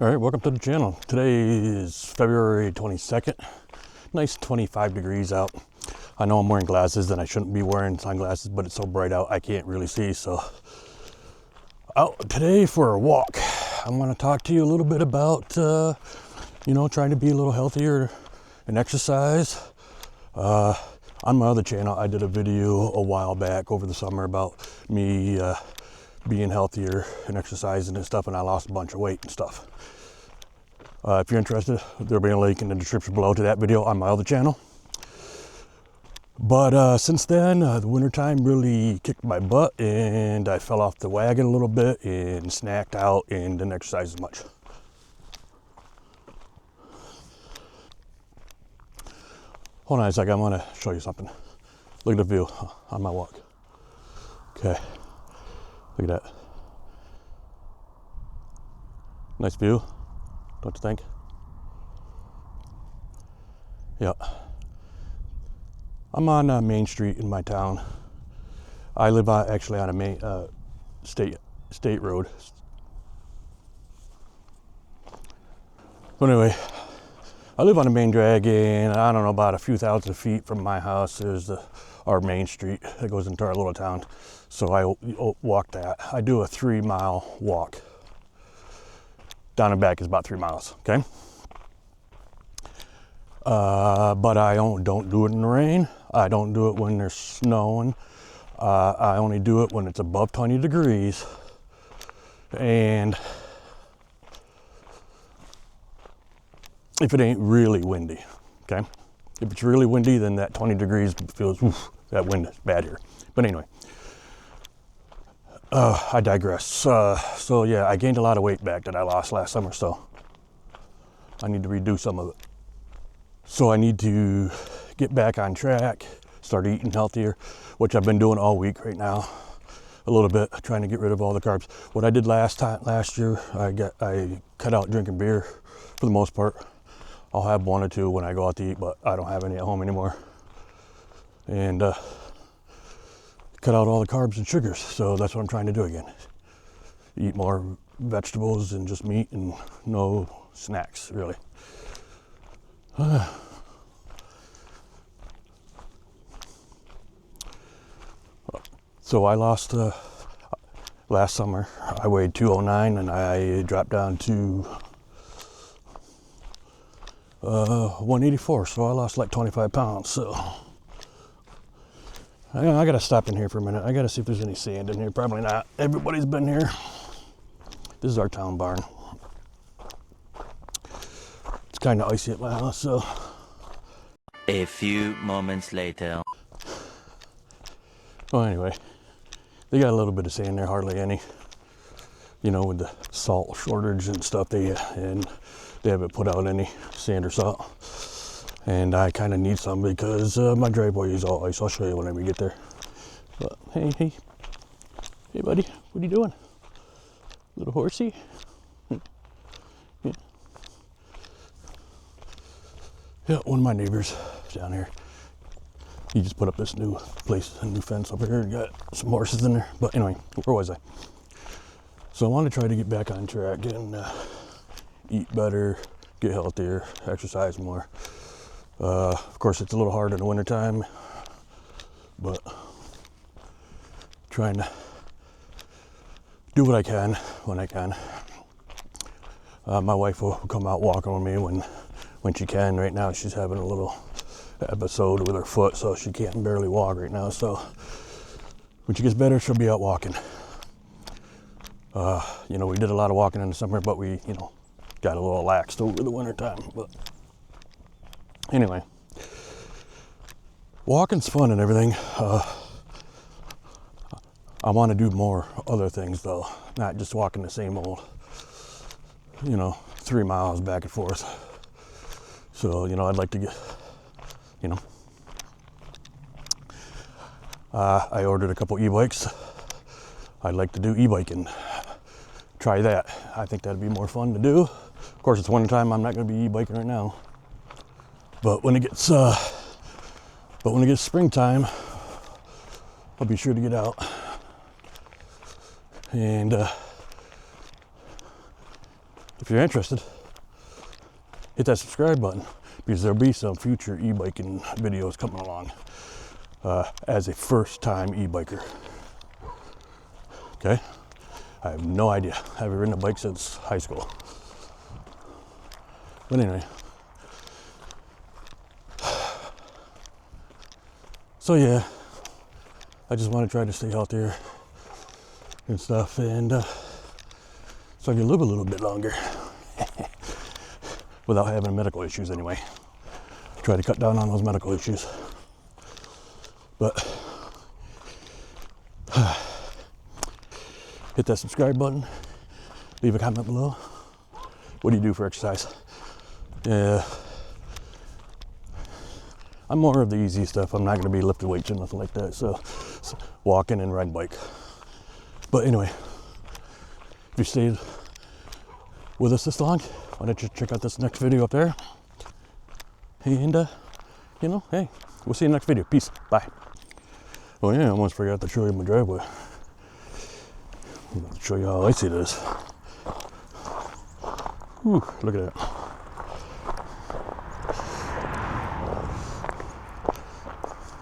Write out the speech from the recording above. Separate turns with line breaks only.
All right, welcome to the channel. Today is February 22nd. Nice 25 degrees out. I know I'm wearing glasses and I shouldn't be wearing sunglasses, but it's so bright out I can't really see. So out today for a walk. I'm going to talk to you a little bit about, trying to be a little healthier and exercise. On my other channel, I did a video a while back over the summer about me being healthier and exercising and stuff, and I lost a bunch of weight and stuff. If you're interested, there'll be a link in the description below to that video on my other channel. But since then, the wintertime really kicked my butt and I fell off the wagon a little bit and snacked out and didn't exercise as much. Hold on a second, I want to show you something. Look at the view on my walk. Okay, look at that. Nice view, don't you think? Yeah. I'm on Main Street in my town. I live actually on a main state road. But anyway, I live on a main drag, and I don't know, about a few thousand feet from my house is our main street that goes into our little town. So I walk that. I do a 3-mile walk. Down and back is about 3 miles, okay? But I don't do it in the rain. I don't do it when there's snowing. I only do it when it's above 20 degrees. And if it ain't really windy, okay? If it's really windy, then that 20 degrees feels, oof, that wind is bad here. But anyway, I digress. So yeah, I gained a lot of weight back that I lost last summer, so I need to redo some of it. So I need to get back on track, start eating healthier, which I've been doing all week right now, a little bit, trying to get rid of all the carbs. What I did last year, I cut out drinking beer for the most part. I'll have one or two when I go out to eat, but I don't have any at home anymore. And cut out all the carbs and sugars. So that's what I'm trying to do again. Eat more vegetables and just meat and no snacks, really. So I lost, last summer, I weighed 209 and I dropped down to 184. So I lost like 25 pounds. So I gotta stop in here for a minute. I gotta see if there's any sand in here. Probably not. Everybody's been here. This is our town barn. It's kind of icy at my house, so.
A few moments later.
Well, anyway, they got a little bit of sand there, hardly any. You know, with the salt shortage and stuff, they haven't put out any sand or salt. And I kind of need some because my driveway is all ice. I'll show you when we get there. But hey, buddy, what are you doing? Little horsey? Yeah, one of my neighbors down here, he just put up this new place, a new fence over here, and got some horses in there. But anyway, where was I? So I want to try to get back on track and eat better, get healthier, exercise more. Of course, it's a little hard in the wintertime, but trying to do what I can when I can. My wife will come out walking with me when she can. Right now she's having a little episode with her foot, so she can't barely walk right now. So when she gets better, she'll be out walking. We did a lot of walking in the summer, but we, got a little laxed over the winter time. But anyway, walking's fun and everything. I want to do more other things though, not just walking the same old, 3 miles back and forth. So, I'd like to get, I ordered a couple e-bikes. I'd like to do e-biking. Try that. I think that'd be more fun to do. Of course, it's winter time. I'm not going to be e-biking right now. But when it gets springtime, I'll be sure to get out. And if if you're interested, hit that subscribe button because there'll be some future e-biking videos coming along as a first-time e-biker. Okay? I have no idea. I haven't ridden a bike since high school. But anyway. So yeah, I just want to try to stay healthier and stuff, and so I can live a little bit longer without having medical issues anyway. Try to cut down on those medical issues. But hit that subscribe button, leave a comment below. What do you do for exercise? Yeah, I'm more of the easy stuff. I'm not going to be lifting weights or nothing like that. So walking and riding bike. But anyway, if you stayed with us this long, why don't you check out this next video up there? And you know, hey, we'll see you in the next video. Peace. Bye. Oh yeah, I almost forgot to show you my driveway. I'm going to show you how icy it is. Whew, look at that.